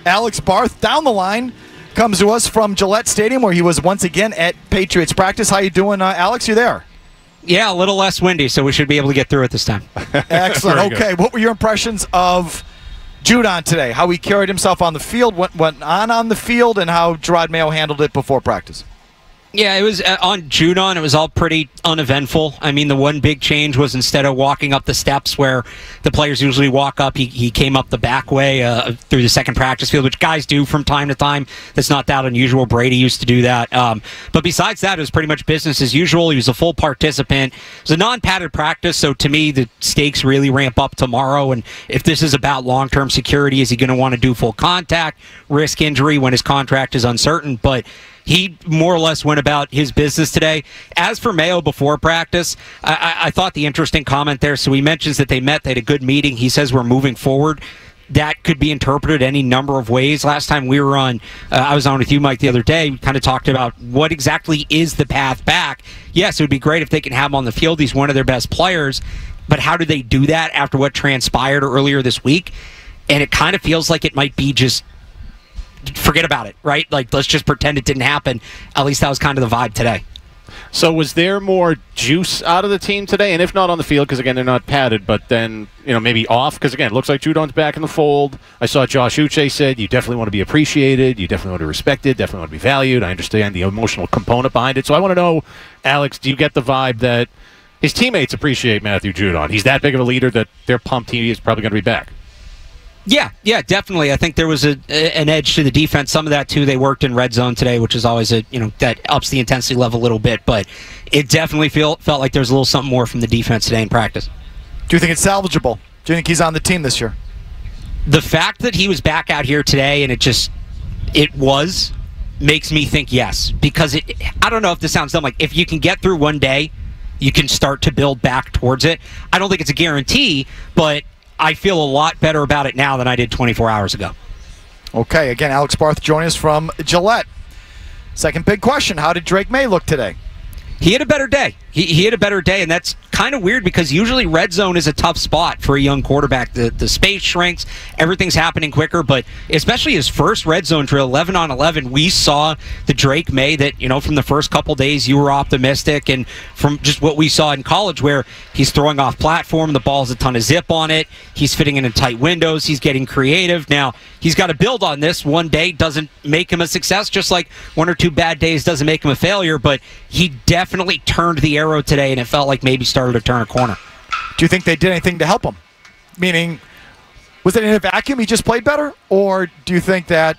Alex Barth down the line comes to us from Gillette Stadium, where he was once again at Patriots practice. How you doing, Alex? You there? Yeah, a little less windy, so we should be able to get through it this time. Excellent. Okay, what were your impressions of Judon today? How he carried himself on the field, what went on the field, and how Gerard Mayo handled it before practice? Yeah, it was on Judon. It was all pretty uneventful. I mean, the one big change was instead of walking up the steps where the players usually walk up, he came up the back way through the second practice field, which guys do from time to time. That's not that unusual. Brady used to do that. But besides that, it was pretty much business as usual. He was a full participant. It was a non-padded practice, so to me, the stakes really ramp up tomorrow. And if this is about long-term security, is he going to want to do full contact, risk injury when his contract is uncertain? But he more or less went about his business today. As for Mayo before practice, I thought the interesting comment there, so he mentions that they met, they had a good meeting. He says we're moving forward. That could be interpreted any number of ways. Last time we were on, I was on with you, Mike, the other day. We kind of talked about what exactly is the path back. Yes, it would be great if they can have him on the field. He's one of their best players. But how do they do that after what transpired earlier this week? And it kind of feels like it might be just forget about it, right? Like, let's just pretend it didn't happen. At least that was kind of the vibe today. So was there more juice out of the team today? And if not on the field, because, again, they're not padded, but then, maybe off? Because, again, it looks like Judon's back in the fold. I saw Josh Uche said you definitely want to be appreciated. You definitely want to be respected. Definitely want to be valued. I understand the emotional component behind it. So I want to know, Alex, do you get the vibe that his teammates appreciate Matthew Judon? He's that big of a leader that they're pumped he is probably going to be back. Yeah, definitely. I think there was an edge to the defense. Some of that, too, they worked in red zone today, which is always that ups the intensity level a little bit. But it definitely felt like there was a little something more from the defense today in practice. Do you think it's salvageable? Do you think he's on the team this year? The fact that he was back out here today and it makes me think yes. Because I don't know if this sounds dumb. Like, if you can get through one day, you can start to build back towards it. I don't think it's a guarantee, but I feel a lot better about it now than I did 24 hours ago. Okay, again, Alex Barth joining us from Gillette. Second big question, how did Drake May look today? He had a better day. He had a better day, and that's kind of weird because usually red zone is a tough spot for a young quarterback. The space shrinks, everything's happening quicker, but especially his first red zone drill, 11 on 11, we saw the Drake May that, from the first couple days you were optimistic, and from just what we saw in college where he's throwing off platform, the ball has a ton of zip on it, he's fitting in tight windows, he's getting creative. Now, he's got to build on this. One day doesn't make him a success, just like one or two bad days doesn't make him a failure, but he definitely turned the arrow today, and it felt like maybe started to turn a corner. Do you think they did anything to help him? Meaning, was it in a vacuum, he just played better? Or do you think that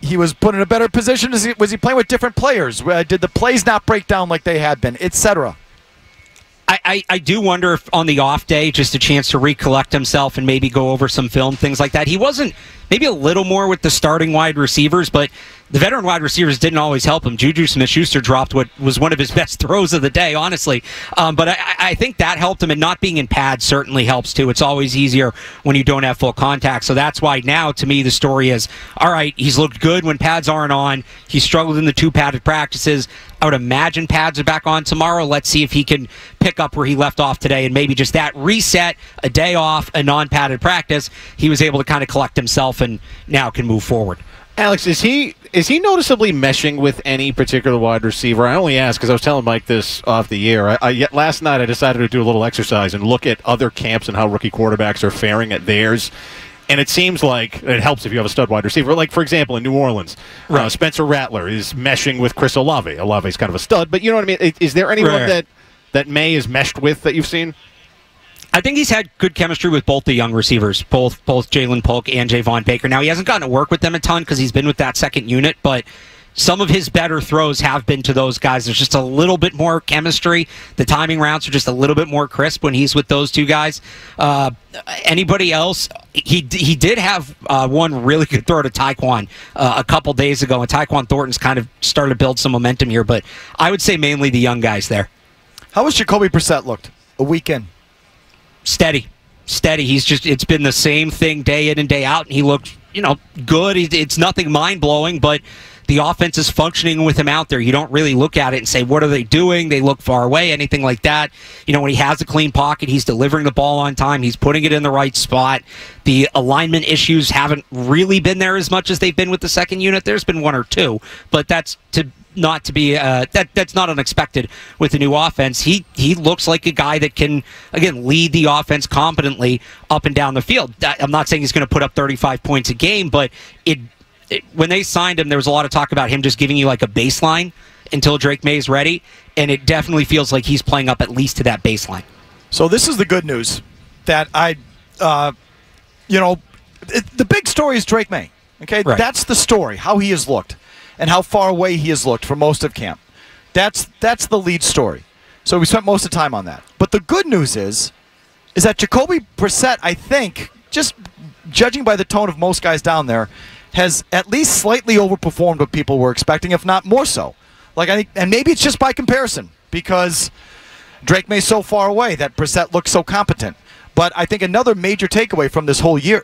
he was put in a better position? Was he playing with different players? Did the plays not break down like they had been, etc.? I do wonder if on the off day, just a chance to recollect himself and maybe go over some film, things like that. He wasn't, maybe a little more with the starting wide receivers, but the veteran wide receivers didn't always help him. Juju Smith-Schuster dropped what was one of his best throws of the day, honestly. But I think that helped him, and not being in pads certainly helps, too. It's always easier when you don't have full contact. So that's why now, to me, the story is, all right, he's looked good when pads aren't on. He struggled in the two padded practices. I would imagine pads are back on tomorrow. Let's see if he can pick up where he left off today, and maybe just that reset, a day off, a non-padded practice, he was able to kind of collect himself and now can move forward. Alex, is he noticeably meshing with any particular wide receiver? I only ask because I was telling Mike this off the air. Last night I decided to do a little exercise and look at other camps and how rookie quarterbacks are faring at theirs. And it seems like it helps if you have a stud wide receiver. Like, for example, in New Orleans, right. Spencer Rattler is meshing with Chris Olave. Olave's kind of a stud, but you know what I mean? Is there anyone that May is meshed with that you've seen? I think he's had good chemistry with both the young receivers, both Jalen Polk and Javon Baker. Now, he hasn't gotten to work with them a ton because he's been with that second unit, but some of his better throws have been to those guys. There's just a little bit more chemistry. The timing routes are just a little bit more crisp when he's with those two guys. Anybody else? He did have one really good throw to Tyquan a couple days ago, and Tyquan Thornton's kind of started to build some momentum here, but I would say mainly the young guys there. How has Jacoby Brissett looked a week in? Steady. It's been the same thing day in and day out, and he looked, good. It's nothing mind-blowing, but The offense is functioning with him out there. You don't really look at it and say, what are they doing? They look far away, anything like that. When he has a clean pocket, he's delivering the ball on time. He's putting it in the right spot. The alignment issues haven't really been there as much as they've been with the second unit. There's been one or two, but that's not unexpected with the new offense. He looks like a guy that can, again, lead the offense competently up and down the field. I'm not saying he's going to put up 35 points a game, but when they signed him, there was a lot of talk about him just giving you like a baseline until Drake May's ready, and it definitely feels like he's playing up at least to that baseline. So this is the good news that the big story is Drake May. Okay, right. That's the story, how he has looked and how far away he has looked for most of camp. That's the lead story. So we spent most of the time on that. But the good news is that Jacoby Brissett, I think, just judging by the tone of most guys down there, has at least slightly overperformed what people were expecting, if not more so. And maybe it's just by comparison, because Drake May's so far away that Brissett looks so competent. But I think another major takeaway from this whole week,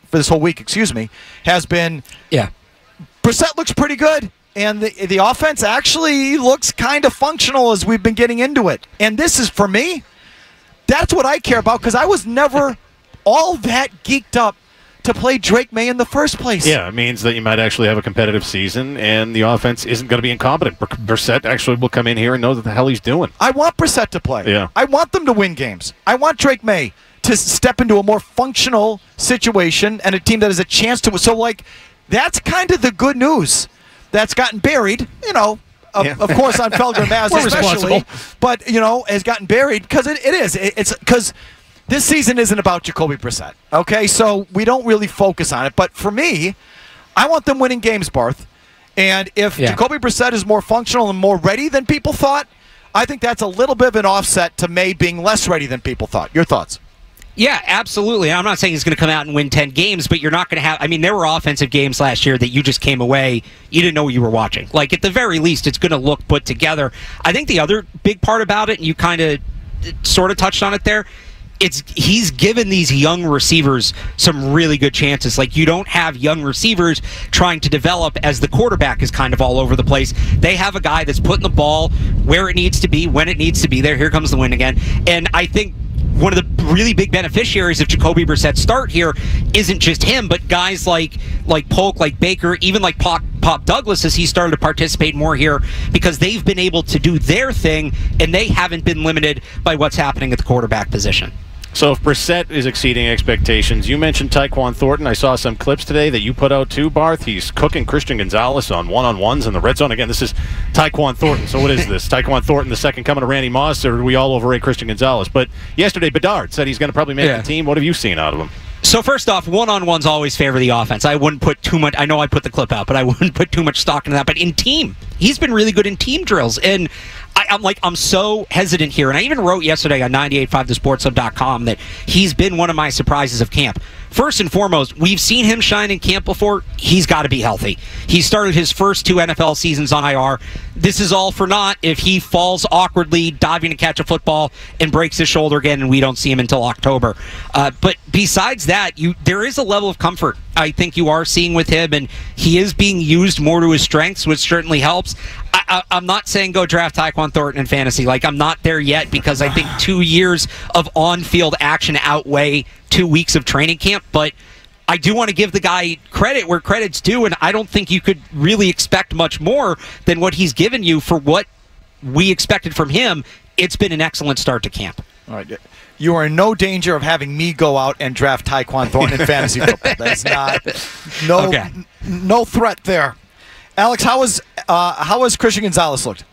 has been Brissett looks pretty good, and the offense actually looks kind of functional as we've been getting into it. And this is, for me, that's what I care about, because I was never all that geeked up to play Drake May in the first place. Yeah, it means that you might actually have a competitive season, and the offense isn't going to be incompetent. Brissett actually will come in here and know what the hell he's doing. I want Brissett to play. Yeah. I want them to win games. I want Drake May to step into a more functional situation and a team that has a chance to. So, that's kind of the good news that's gotten buried, of course, on Felger Mazz especially. But, has gotten buried because it is. It's because this season isn't about Jacoby Brissett, okay? So we don't really focus on it. But for me, I want them winning games, Barth. And if Jacoby Brissett is more functional and more ready than people thought, I think that's a little bit of an offset to May being less ready than people thought. Your thoughts? Yeah, absolutely. I'm not saying he's going to come out and win 10 games, but you're not going to have... there were offensive games last year that you just came away, you didn't know what you were watching. At the very least, it's going to look put together. I think the other big part about it, and you kind of sort of touched on it there, he's given these young receivers some really good chances. You don't have young receivers trying to develop as the quarterback is kind of all over the place. They have a guy that's putting the ball where it needs to be, when it needs to be there. Here comes the win again. And I think one of the really big beneficiaries of Jacoby Brissett's start here isn't just him, but guys like Polk, like Baker, even like Pop Douglas, as he started to participate more here, because they've been able to do their thing, and they haven't been limited by what's happening at the quarterback position. So if Brissett is exceeding expectations, you mentioned Tyquan Thornton. I saw some clips today that you put out too, Barth. He's cooking Christian Gonzalez on one-on-ones in the red zone. Again, this is Tyquan Thornton. So what is this? Tyquan Thornton, the second coming of Randy Moss, or do we all overrate Christian Gonzalez? But yesterday, Bedard said he's going to probably make the team. What have you seen out of him? So first off, one-on-ones always favor the offense. I wouldn't put too much... I know I put the clip out, but I wouldn't put too much stock into that. But in team, he's been really good in team drills. And I'm so hesitant here. And I even wrote yesterday on 985thesportshub.com that he's been one of my surprises of camp. First and foremost, we've seen him shine in camp before. He's got to be healthy. He started his first 2 NFL seasons on IR. This is all for naught if he falls awkwardly diving to catch a football and breaks his shoulder again and we don't see him until October. But besides that, there is a level of comfort I think you are seeing with him, and he is being used more to his strengths, which certainly helps. I'm not saying go draft Tyquan Thornton in fantasy. I'm not there yet, because I think 2 years of on-field action outweigh 2 weeks of training camp, but I do want to give the guy credit where credit's due, and I don't think you could really expect much more than what he's given you for what we expected from him. It's been an excellent start to camp. All right. You are in no danger of having me go out and draft Tyquan Thornton in fantasy football. That's no threat there. Alex, how has Christian Gonzalez looked?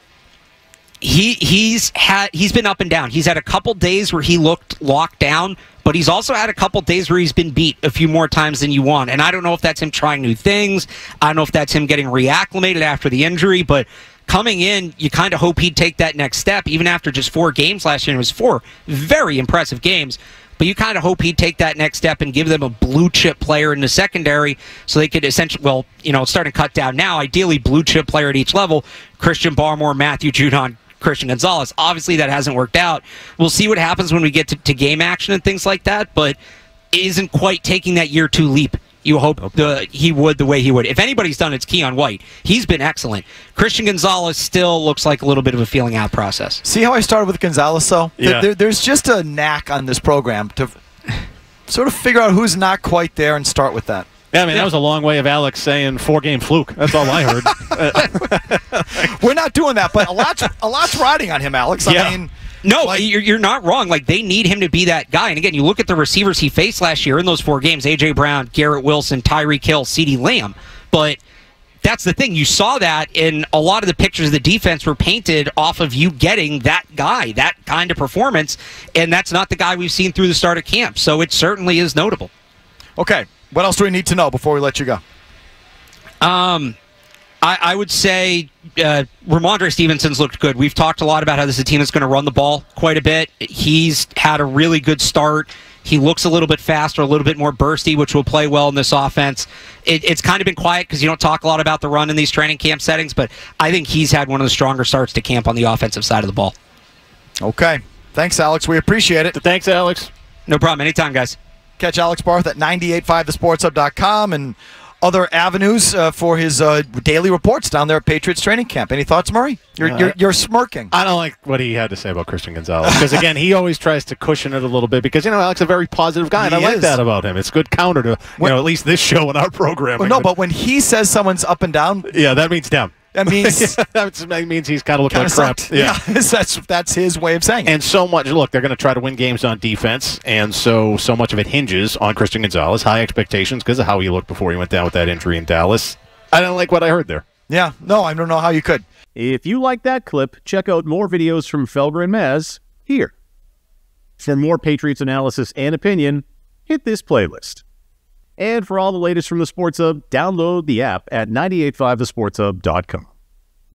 He's been up and down. He's had a couple days where he looked locked down, but he's also had a couple days where he's been beat a few more times than you want. And I don't know if that's him trying new things. I don't know if that's him getting reacclimated after the injury, but coming in, you kind of hope he'd take that next step, even after just 4 games last year. It was 4 very impressive games. But you kind of hope he'd take that next step and give them a blue-chip player in the secondary so they could essentially, it's starting to cut down now, ideally blue-chip player at each level, Christian Barmore, Matthew Judon, Christian Gonzalez. Obviously, that hasn't worked out. We'll see what happens when we get to game action and things like that, but it isn't quite taking that year 2 leap You hope he would the way he would. If anybody's done it, it's Keon White. He's been excellent. Christian Gonzalez still looks like a little bit of a feeling out process. See how I started with Gonzalez, though? Yeah. There's just a knack on this program to sort of figure out who's not quite there and start with that. Yeah, I mean, that was a long way of Alex saying 4-game fluke. That's all I heard. We're not doing that, but a lot's riding on him, Alex. Yeah. I mean, no, like, you're not wrong. Like, they need him to be that guy. And again, you look at the receivers he faced last year in those 4 games: A.J. Brown, Garrett Wilson, Tyreek Hill, CeeDee Lamb. But that's the thing. You saw that in a lot of the pictures of the defense were painted off of you getting that guy, that kind of performance, and that's not the guy we've seen through the start of camp. So it certainly is notable. Okay. What else do we need to know before we let you go? I would say Ramondre Stevenson's looked good. We've talked a lot about how this is a team that's going to run the ball quite a bit. He's had a really good start. He looks a little bit faster, a little bit more bursty, which will play well in this offense. It's kind of been quiet because you don't talk a lot about the run in these training camp settings, but I think he's had one of the stronger starts to camp on the offensive side of the ball. Okay. Thanks, Alex. We appreciate it. Thanks, Alex. No problem. Anytime, guys. Catch Alex Barth at 985thesportshub.com and other avenues for his daily reports down there at Patriots training camp. Any thoughts, Murray? You're smirking. I don't like what he had to say about Christian Gonzalez because, again, he always tries to cushion it a little bit because, Alex is a very positive guy, and I like that about him. It's good counter to, at least this show in our program. Well, no, but when he says someone's up and down. Yeah, that means down. That means that means he's kind of looking like crap. Yeah, that's his way of saying it. And so much. Look, they're going to try to win games on defense, and so much of it hinges on Christian Gonzalez. High expectations because of how he looked before he went down with that injury in Dallas. I don't like what I heard there. Yeah, no, I don't know how you could. If you like that clip, check out more videos from Felger and Mazz here. For more Patriots analysis and opinion, hit this playlist. And for all the latest from the Sports Hub, download the app at 985thesportshub.com.